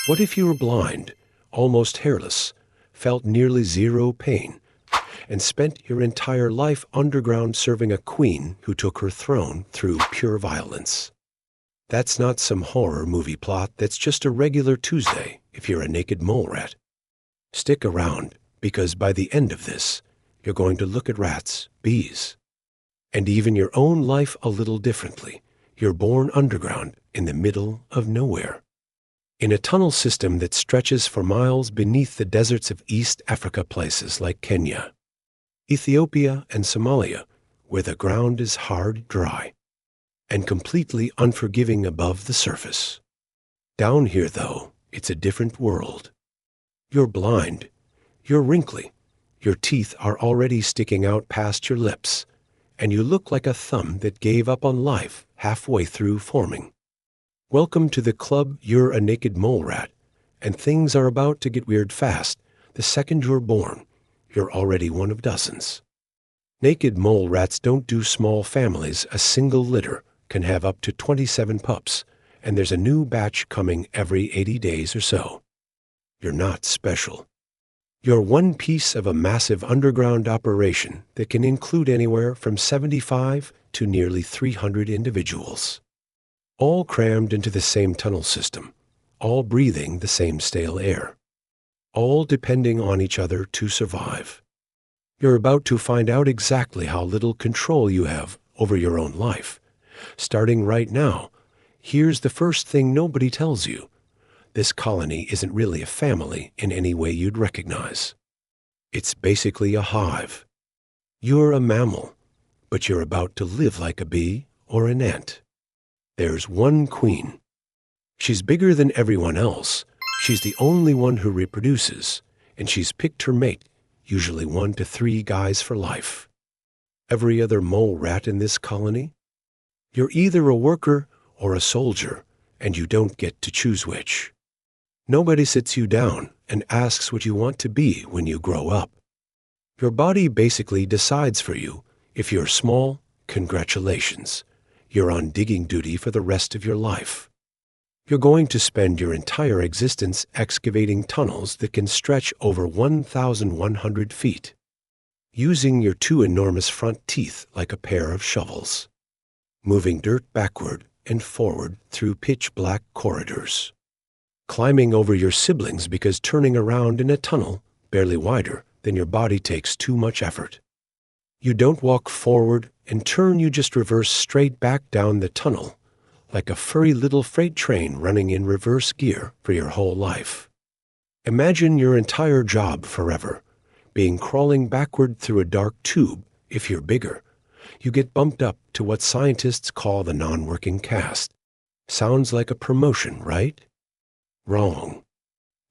What if you were blind, almost hairless, felt nearly zero pain, and spent your entire life underground serving a queen who took her throne through pure violence? That's not some horror movie plot, that's just a regular Tuesday if you're a naked mole rat. Stick around, because by the end of this, you're going to look at rats, bees, and even your own life a little differently. You're born underground in the middle of nowhere, in a tunnel system that stretches for miles beneath the deserts of East Africa, places like Kenya, Ethiopia, and Somalia, where the ground is hard, dry, and completely unforgiving above the surface. Down here, though, it's a different world. You're blind, you're wrinkly, your teeth are already sticking out past your lips, and you look like a thumb that gave up on life halfway through forming. Welcome to the club. You're a naked mole rat, and things are about to get weird fast. The second you're born, you're already one of dozens. Naked mole rats don't do small families. A single litter can have up to 27 pups, and there's a new batch coming every 80 days or so. You're not special. You're one piece of a massive underground operation that can include anywhere from 75 to nearly 300 individuals, all crammed into the same tunnel system, all breathing the same stale air, all depending on each other to survive. You're about to find out exactly how little control you have over your own life. Starting right now, here's the first thing nobody tells you. This colony isn't really a family in any way you'd recognize. It's basically a hive. You're a mammal, but you're about to live like a bee or an ant. There's one queen. She's bigger than everyone else. She's the only one who reproduces, and she's picked her mate, usually 1 to 3 guys for life. Every other mole rat in this colony? You're either a worker or a soldier, and you don't get to choose which. Nobody sits you down and asks what you want to be when you grow up. Your body basically decides for you. If you're small, congratulations. You're on digging duty for the rest of your life. You're going to spend your entire existence excavating tunnels that can stretch over 1,100 feet, using your 2 enormous front teeth like a pair of shovels, moving dirt backward and forward through pitch-black corridors, climbing over your siblings because turning around in a tunnel barely wider than your body takes too much effort. You don't walk forward and turn, you just reverse straight back down the tunnel, like a furry little freight train running in reverse gear for your whole life. Imagine your entire job forever being crawling backward through a dark tube. If you're bigger, you get bumped up to what scientists call the non-working caste. Sounds like a promotion, right? Wrong.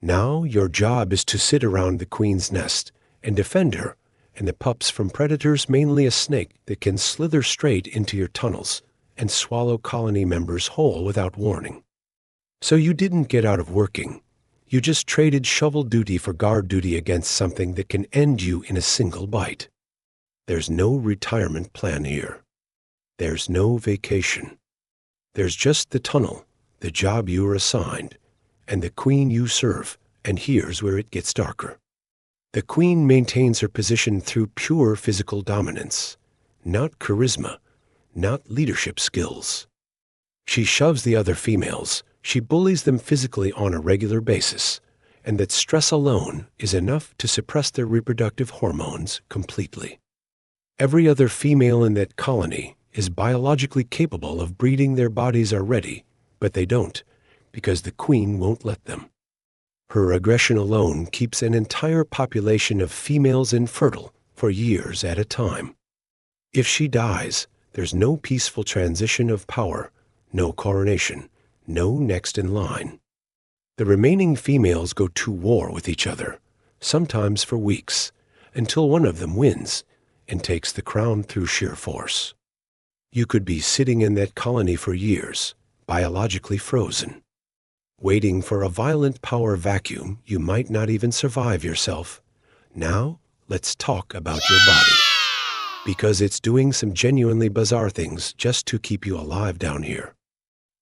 Now your job is to sit around the queen's nest and defend her and the pups from predators, mainly a snake that can slither straight into your tunnels and swallow colony members whole without warning. So you didn't get out of working. You just traded shovel duty for guard duty against something that can end you in a single bite. There's no retirement plan here. There's no vacation. There's just the tunnel, the job you were assigned, and the queen you serve. And here's where it gets darker. The queen maintains her position through pure physical dominance, not charisma, not leadership skills. She shoves the other females, she bullies them physically on a regular basis, and that stress alone is enough to suppress their reproductive hormones completely. Every other female in that colony is biologically capable of breeding. Their bodies are ready, but they don't, because the queen won't let them. Her aggression alone keeps an entire population of females infertile for years at a time. If she dies, there's no peaceful transition of power, no coronation, no next in line. The remaining females go to war with each other, sometimes for weeks, until one of them wins and takes the crown through sheer force. You could be sitting in that colony for years, biologically frozen, waiting for a violent power vacuum. You might not even survive yourself. Now, let's talk about your body, because it's doing some genuinely bizarre things just to keep you alive down here.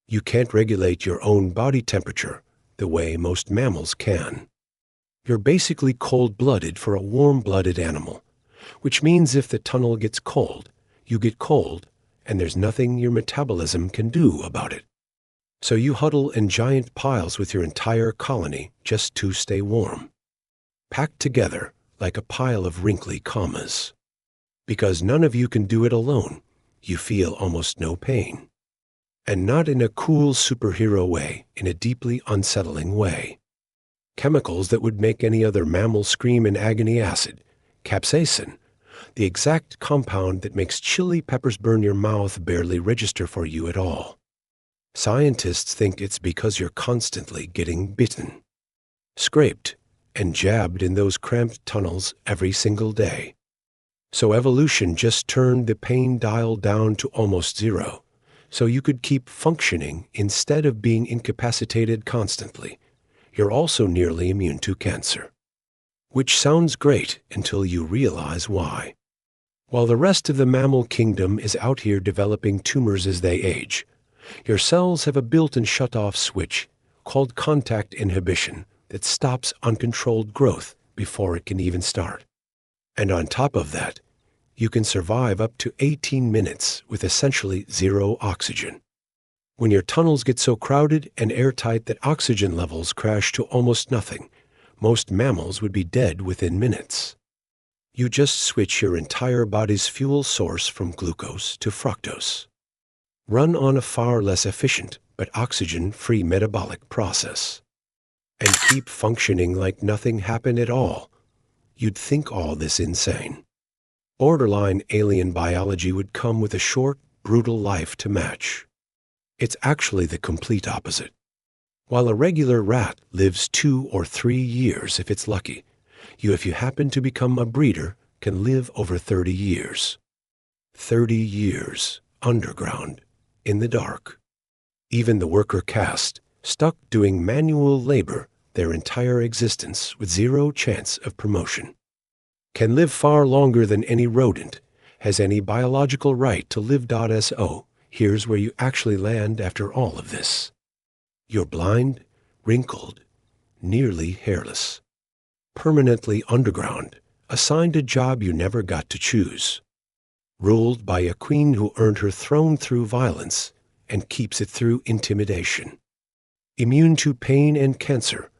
You can't regulate your own body temperature, the way most mammals can. You're basically cold-blooded for a warm-blooded animal, which means if the tunnel gets cold, you get cold, and there's nothing your metabolism can do about it. So you huddle in giant piles with your entire colony just to stay warm, packed together like a pile of wrinkly commas. Because none of you can do it alone, you feel almost no pain. And not in a cool superhero way, in a deeply unsettling way. Chemicals that would make any other mammal scream in agony: acid, capsaicin, the exact compound that makes chili peppers burn your mouth, barely register for you at all. Scientists think it's because you're constantly getting bitten, scraped, and jabbed in those cramped tunnels every single day. So evolution just turned the pain dial down to almost zero, so you could keep functioning instead of being incapacitated constantly. You're also nearly immune to cancer. Which sounds great until you realize why. While the rest of the mammal kingdom is out here developing tumors as they age, your cells have a built-in shut-off switch called contact inhibition that stops uncontrolled growth before it can even start. And on top of that, you can survive up to 18 minutes with essentially zero oxygen. When your tunnels get so crowded and airtight that oxygen levels crash to almost nothing, most mammals would be dead within minutes. You just switch your entire body's fuel source from glucose to fructose. Run on a far less efficient but oxygen-free metabolic process. And keep functioning like nothing happened at all. You'd think all this insane. Borderline alien biology would come with a short, brutal life to match. It's actually the complete opposite. While a regular rat lives 2 or 3 years if it's lucky, if you happen to become a breeder, can live over 30 years. 30 years, underground, in the dark. Even the worker caste, stuck doing manual labor their entire existence with zero chance of promotion, can live far longer than any rodent, has any biological right to live. So, here's where you actually land after all of this. You're blind, wrinkled, nearly hairless, permanently underground, assigned a job you never got to choose, ruled by a queen who earned her throne through violence and keeps it through intimidation, immune to pain and cancer,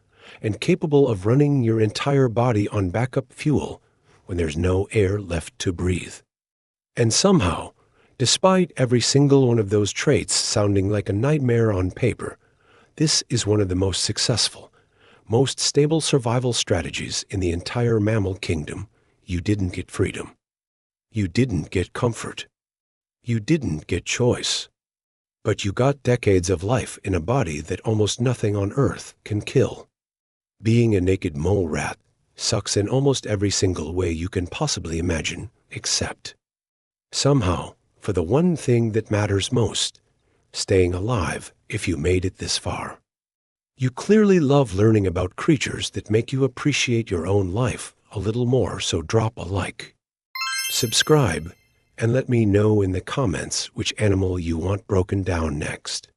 and capable of running your entire body on backup fuel when there's no air left to breathe. And somehow, despite every single one of those traits sounding like a nightmare on paper, this is one of the most successful, most stable survival strategies in the entire mammal kingdom. You didn't get freedom. You didn't get comfort. You didn't get choice. But you got decades of life in a body that almost nothing on Earth can kill. Being a naked mole rat sucks in almost every single way you can possibly imagine, except, somehow, for the one thing that matters most, staying alive if you made it this far. You clearly love learning about creatures that make you appreciate your own life a little more, so drop a like. Subscribe, and let me know in the comments which animal you want broken down next.